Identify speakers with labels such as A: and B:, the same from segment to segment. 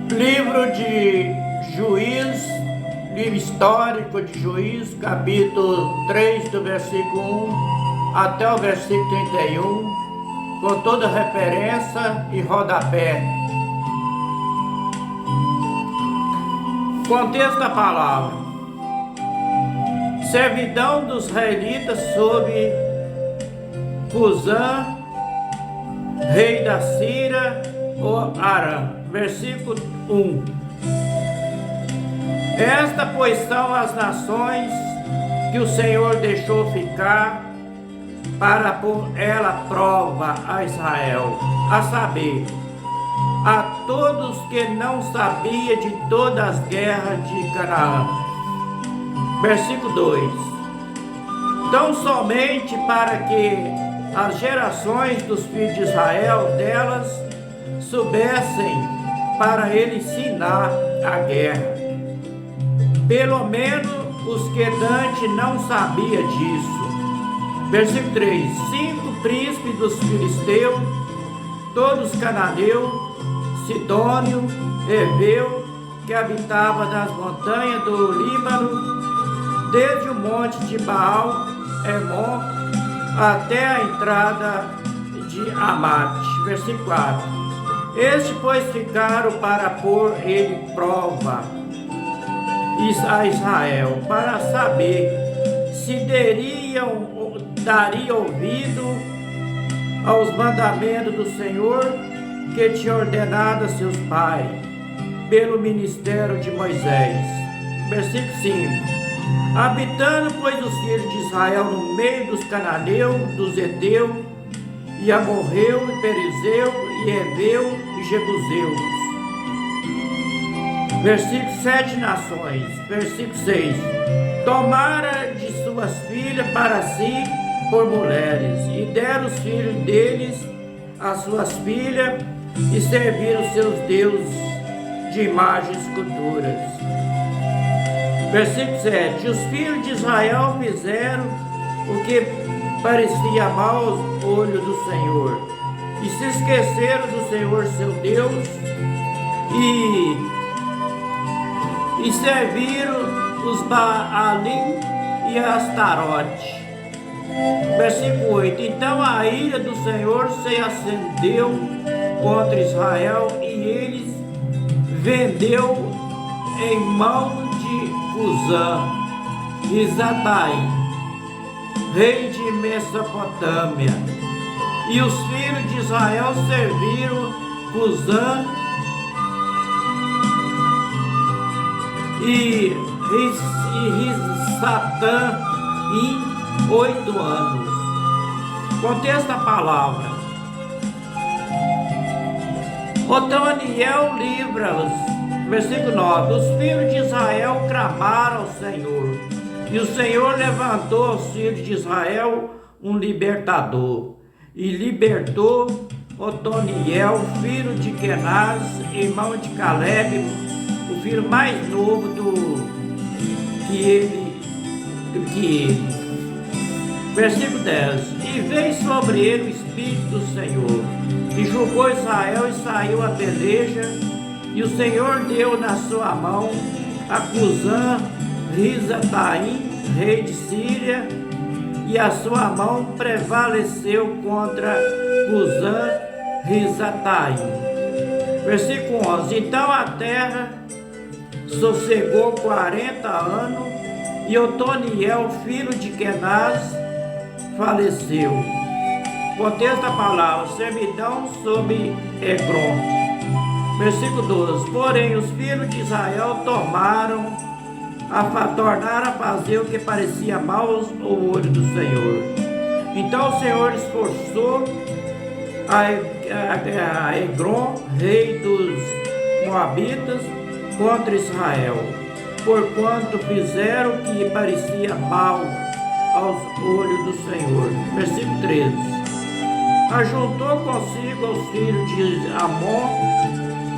A: Livro de Juízes, livro histórico de Juízes, capítulo 3, do versículo 1 até o versículo 31, com toda referência e rodapé. Contexto da palavra: servidão dos israelitas sob Cusã, rei da Síria, ou Arã. Versículo 1. Esta, pois, são as nações que o Senhor deixou ficar para pôr ela prova a Israel, a saber, a todos que não sabia de todas as guerras de Canaã. Versículo 2. Tão somente para que as gerações dos filhos de Israel delas soubessem para ele ensinar a guerra. Pelo menos os que Dante não sabia disso. Versículo 3. 5 príncipes dos filisteus, todos cananeus, sidônio, heveu, que habitava nas montanhas do Líbano, desde o monte de Baal, Hermon, até a entrada de Amate. Versículo 4. Estes, pois, ficaram para pôr ele prova a Israel, para saber se daria ouvido aos mandamentos do Senhor que tinha ordenado a seus pais, pelo ministério de Moisés. Versículo 5. Habitando, pois, os filhos de Israel no meio dos cananeus, dos heteus, e amorreu, e perizeu, e heveu, e jebuseus. Versículo 7 nações. Versículo 6. Tomara de suas filhas para si por mulheres, e deram os filhos deles às suas filhas, e serviram seus deuses de imagens e esculturas. Versículo 7. Os filhos de Israel fizeram o que parecia mal aos olhos do Senhor, e se esqueceram do Senhor seu Deus, e serviram os Baalim e Astarote. Versículo 8. Então a ira do Senhor se acendeu contra Israel, e eles vendeu em mão de Cusã, Risataim, rei de Mesopotâmia. E os filhos de Israel serviram Cusã e Risatã em 8 anos. Contexto da palavra: Otoniel livra-os. Versículo 9. Os filhos de Israel clamaram ao Senhor, e o Senhor levantou aos filhos de Israel um libertador, e libertou Otoniel, filho de Kenaz, irmão de Caleb, o filho mais novo que ele. Versículo 10. E veio sobre ele o Espírito do Senhor, e julgou Israel, e saiu a peleja, e o Senhor deu na sua mão a Cusã, Risataim, rei de Síria, e a sua mão prevaleceu contra Cusã, Risataim. Versículo 11. Então a terra sossegou 40 anos, e Otoniel, filho de Kenaz, faleceu. Contexto da palavra: servidão sob Egrom. Versículo 12. Porém os filhos de Israel tornaram a fazer o que parecia mal ao olho do Senhor. Então o Senhor esforçou a Egrom, rei dos Moabitas, contra Israel, porquanto fizeram o que parecia mal aos olhos do Senhor. Versículo 13. Ajuntou consigo os filhos de Amon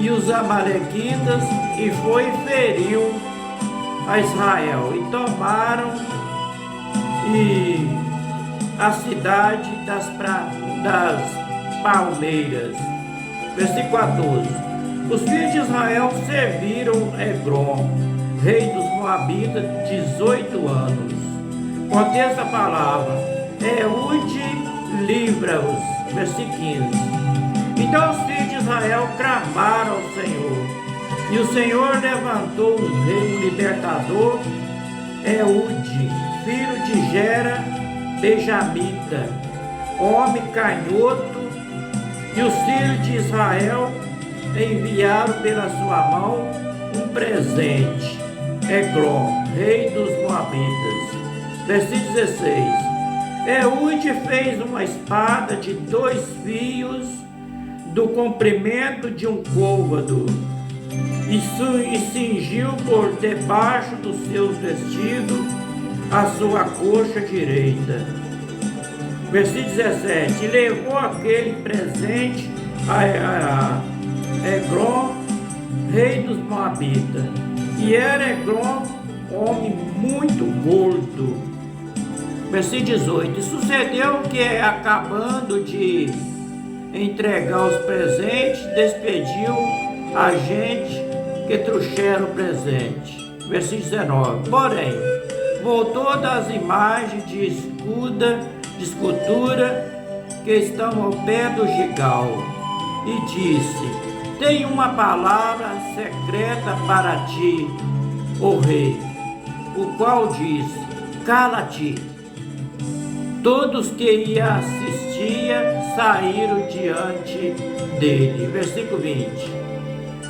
A: e os amalequitas, e foi e feriu a Israel, e tomaram a cidade das palmeiras. Versículo 14. Os filhos de Israel serviram Egrom, rei dos Moabitas, 18 anos. Contexto da palavra: Eude livra-os. Versículo 15. Então os filhos de Israel clamaram ao Senhor, e o Senhor levantou um rei, um libertador, Eude, filho de Gera, benjamita, homem canhoto, e os filhos de Israel enviaram pela sua mão um presente, Egrom, rei dos Moabitas. Versículo 16. Eude fez uma espada de 2 fios do comprimento de um côvado e cingiu por debaixo dos seus vestidos a sua coxa direita. Versículo 17. Levou aquele presente a Egrom, rei dos Moabitas. E era Egrom homem muito gordo. Versículo 18. E sucedeu que, acabando de entregar os presentes, despediu a gente que trouxeram o presente. Versículo 19. Porém, voltou das imagens de escultura que estão ao pé do gigal e disse: tenho uma palavra secreta para ti, ó rei, o qual disse: cala-te. Todos que assistia saíram diante dele. Versículo 20.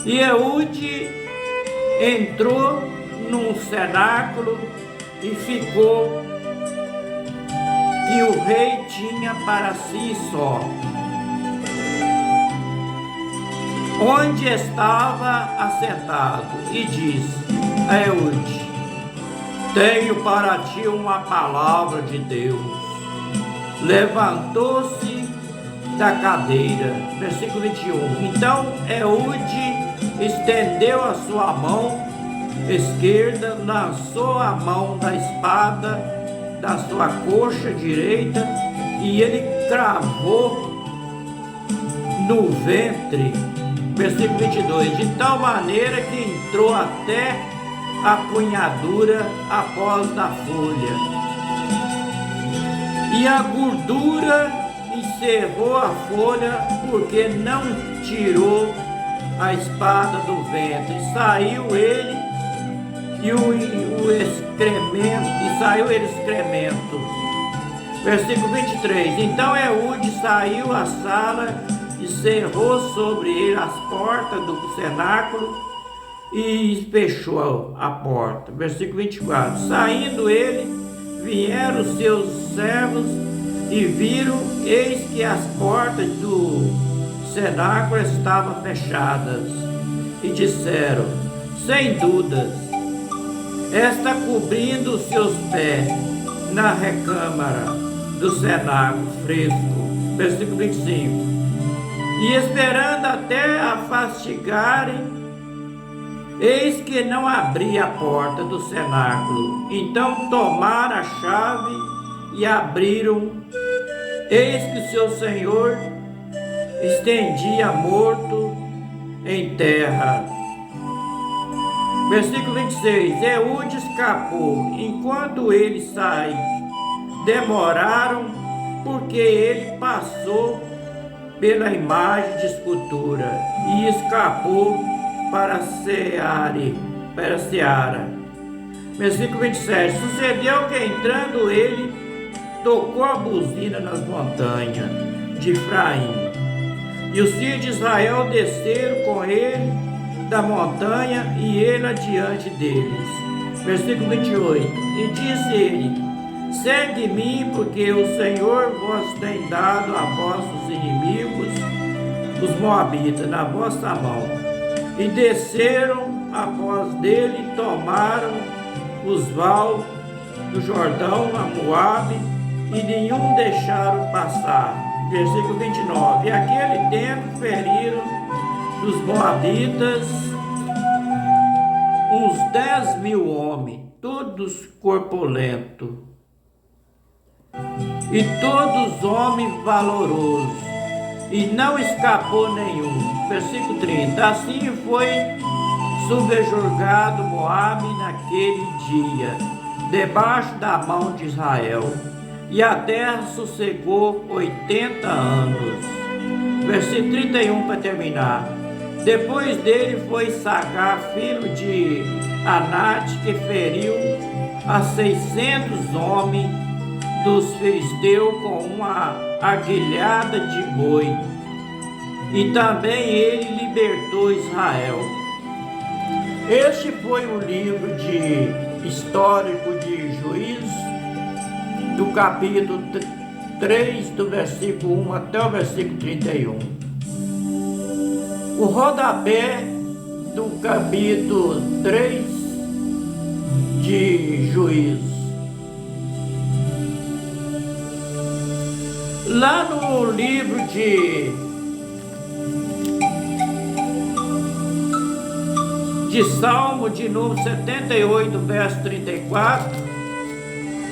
A: E Eude entrou num cenáculo e ficou que o rei tinha para si só, onde estava assentado, e disse a Eude: tenho para ti uma palavra de Deus. Levantou-se da cadeira. Versículo 21. Então Eude estendeu a sua mão esquerda, lançou a mão da espada da sua coxa direita e ele cravou no ventre. Versículo 22. De tal maneira que entrou até a punhadura após da folha. E a gordura encerrou a folha, porque não tirou a espada do ventre. E saiu ele o excremento. Versículo 23. Então Eude saiu à sala e cerrou sobre ele as portas do cenáculo e fechou a porta. Versículo 24. Saindo ele, vieram os seus servos e viram, eis que as portas do cenáculo estavam fechadas, e disseram: sem dúvidas, está cobrindo os seus pés na recâmara do cenáculo fresco. Versículo 25. E esperando até a fastigarem, eis que não abria a porta do cenáculo. Então tomaram a chave e abriram. Eis que seu senhor estendia morto em terra. Versículo 26. Eude escapou. Enquanto ele sai, demoraram, porque ele passou pela imagem de escultura e escapou para a seara. Versículo 27. Sucedeu que, entrando ele, tocou a buzina nas montanhas de Efraim. E os filhos de Israel desceram com ele da montanha e ele adiante deles. Versículo 28. E disse ele: segue-me, porque o Senhor vos tem dado a vossos inimigos, os Moabitas, na vossa mão. E desceram após dele, tomaram os vales do Jordão a Moabe, e nenhum deixaram passar. Versículo 29. E aquele tempo feriram dos Moabitas uns 10.000 homens, todos corpulentos, e todos homens valorosos, e não escapou nenhum. Versículo 30. Assim foi subjugado Moabe naquele dia, debaixo da mão de Israel, e a terra sossegou 80 anos. Versículo 31 para terminar. Depois dele foi Sagar, filho de Anate, que feriu a 600 homens dos filisteus com uma aguilhada de boi. E também ele libertou Israel. Este foi o livro histórico de Juízes, do capítulo 3, do versículo 1 até o versículo 31. O rodapé do capítulo 3 de Juízes. Lá no livro de Salmo de número 78, verso 34,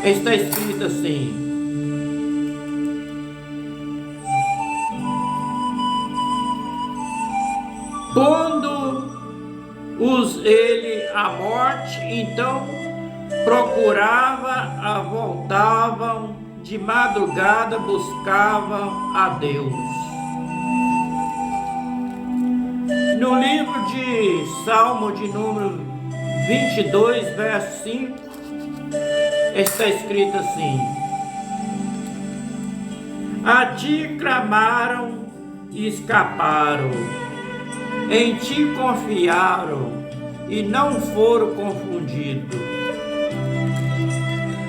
A: está escrito assim: pondo-os ele à morte, então voltavam de madrugada, buscavam a Deus. No livro de Salmo de número 22, verso 5, está escrito assim: a ti clamaram e escaparam, em ti confiaram e não foram confundidos.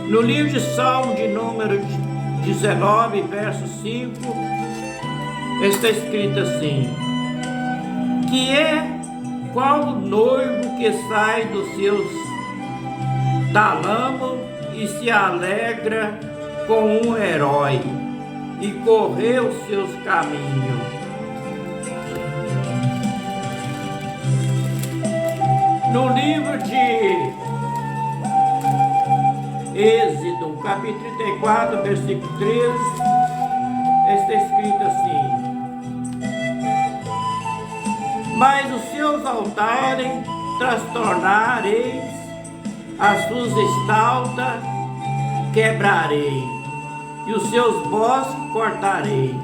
A: No livro de Salmo de número 19, verso 5, está escrito assim: qual o noivo que sai dos seus talamos e se alegra com um herói e correu os seus caminhos. No livro de Êxodo, capítulo 34, versículo 13, está escrito assim: mas os seus altares transtornareis, as suas estaltas quebrarei, e os seus bosques cortarei.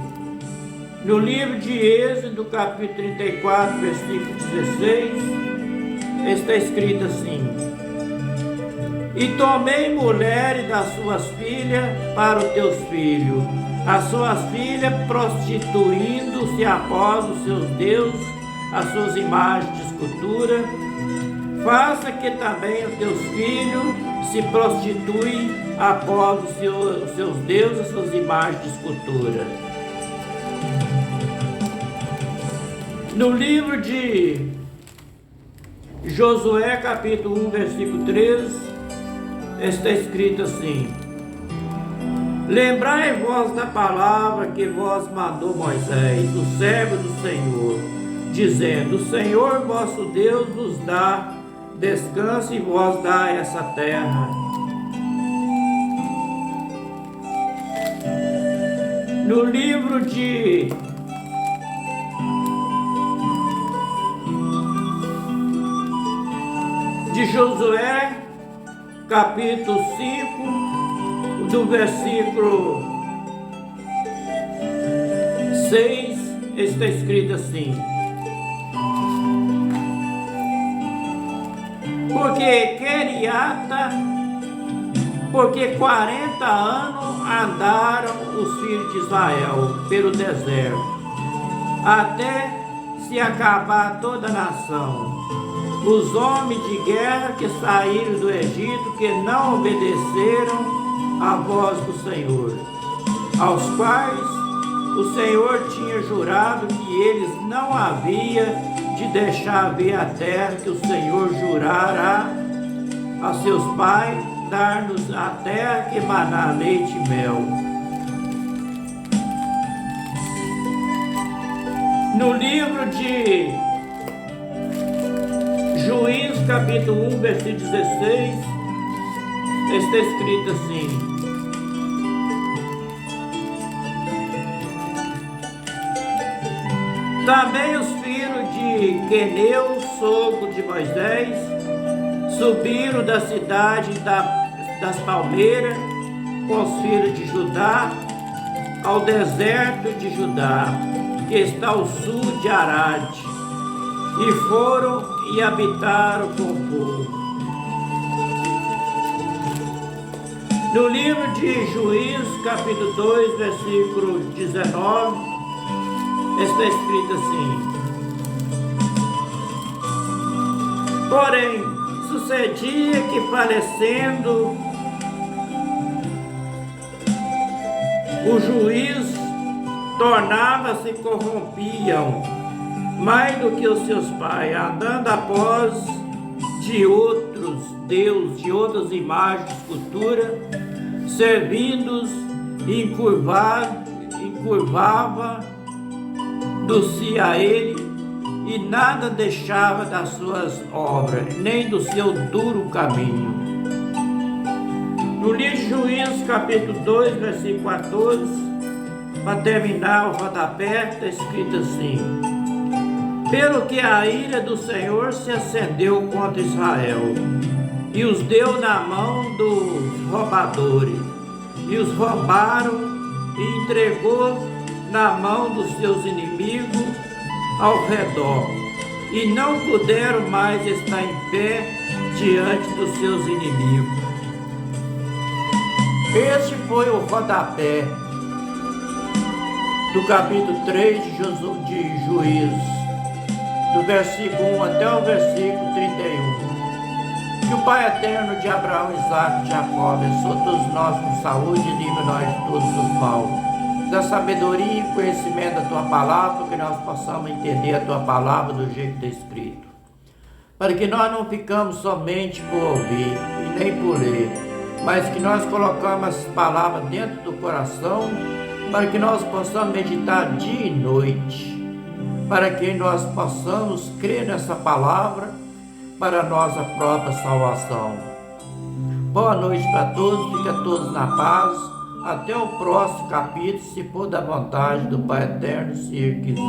A: No livro de Êxodo, capítulo 34, versículo 16, está escrito assim: e tomei mulheres das suas filhas para os teus filhos, as suas filhas prostituindo-se após os seus deuses, as suas imagens de escultura. Faça que também os teus filhos se prostituem após os seus deuses, as suas imagens de escultura. No livro de Josué, capítulo 1, versículo 13, está escrito assim: lembrai-vos da palavra que vos mandou Moisés, o servo do Senhor, dizendo: o Senhor vosso Deus vos dá descanso e vos dá essa terra. No livro de Josué, capítulo 5, do versículo 6, está escrito assim: porque 40 anos andaram os filhos de Israel pelo deserto, até se acabar toda a nação. Os homens de guerra que saíram do Egito, que não obedeceram à voz do Senhor, aos quais o Senhor tinha jurado que eles não havia de deixar ver a terra que o Senhor jurara a seus pais, dar-nos a terra que mana leite e mel. No livro de Juízes, capítulo 1, versículo 16, está escrito assim: Também os filhos de Queneu, sogro de Moisés, subiram da cidade das palmeiras com os filhos de Judá ao deserto de Judá, que está ao sul de Arade, e foram e habitaram com o povo. No livro de Juízes, capítulo 2, versículo 19, está escrito assim: porém, sucedia que falecendo o juiz, tornava-se corrompiam mais do que os seus pais, andando após de outros deuses, de outras imagens de escultura, servindo-os, encurvava-se a ele, e nada deixava das suas obras, nem do seu duro caminho. No livro de Juízes, capítulo 2, versículo 14, para terminar o rodapé, está escrito assim: pelo que a ira do Senhor se acendeu contra Israel, e os deu na mão dos roubadores, e os roubaram, e entregou na mão dos seus inimigos ao redor, e não puderam mais estar em pé diante dos seus inimigos. Este foi o rodapé do capítulo 3 de Juízes, do versículo 1 até o versículo 31. Que o Pai eterno de Abraão, Isaque e Jacó abençoe todos nós com saúde e livre nós de todos os mal. Da sabedoria e conhecimento da Tua palavra, que nós possamos entender a Tua palavra do jeito que está escrito. Para que nós não ficamos somente por ouvir e nem por ler, mas que nós colocamos as palavras dentro do coração, para que nós possamos meditar dia e noite, para que nós possamos crer nessa palavra para a nossa própria salvação. Boa noite para todos, fica todos na paz, até o próximo capítulo, se for da vontade do Pai Eterno, se Ele quiser.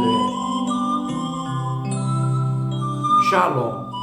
A: Shalom.